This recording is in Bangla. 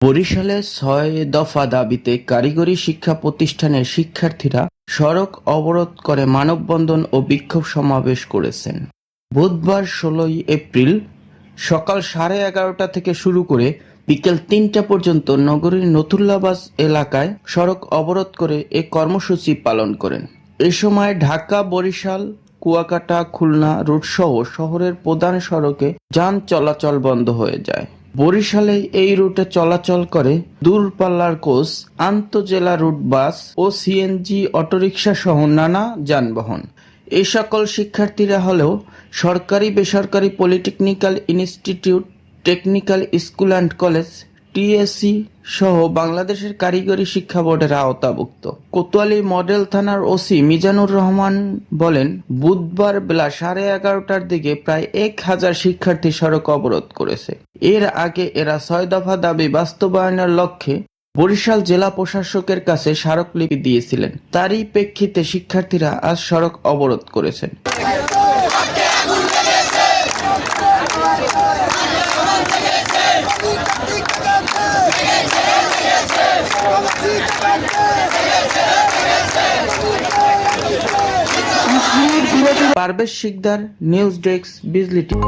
বরিশালে ৬ দফা দাবিতে কারিগরি শিক্ষা প্রতিষ্ঠানের শিক্ষার্থীরা সড়ক অবরোধ করে মানববন্ধন ও বিক্ষোভ সমাবেশ করেছেন। বুধবার ১৬ এপ্রিল সকাল ১১:৩০ থেকে শুরু করে বিকেল ৩টা পর্যন্ত নগরীর নথুল্লাবাজ এলাকায় সড়ক অবরোধ করে এ কর্মসূচি পালন করেন। এ সময় ঢাকা, বরিশাল, কুয়াকাটা, খুলনা রুটসহ শহরের প্রধান সড়কে যান চলাচল বন্ধ হয়ে যায়। বরিশালে এই রুটে চলাচল করে দূরপাল্লার কোচ, আন্তঃজেলা রুট বাস ও সিএনজি, অটোরিকশা সহ নানা যানবাহন। এই সকল শিক্ষার্থীরা হলেও সরকারি, বেসরকারি, polytechnical institute, technical school and college, TSC সহ বাংলাদেশের কারিগরি শিক্ষা বোর্ডের আওতাভুক্ত। কোতোয়ালী মডেল থানার ওসি মিজানুর রহমান বলেন, বুধবার বেলা 11:30টার দিকে প্রায় 1000 শিক্ষার্থী সড়ক অবরোধ করেছে। এর আগে এরা ৬ দফা দাবি বাস্তবায়নের লক্ষ্যে বরিশাল জেলা প্রশাসকের কাছে স্মারকলিপি দিয়েছিলেন। তারই প্রেক্ষিতে শিক্ষার্থীরা আজ সড়ক অবরোধ করেছেন। পারভেজ শিকদার, নিউজ ডেস্ক, বিজলি টিভি।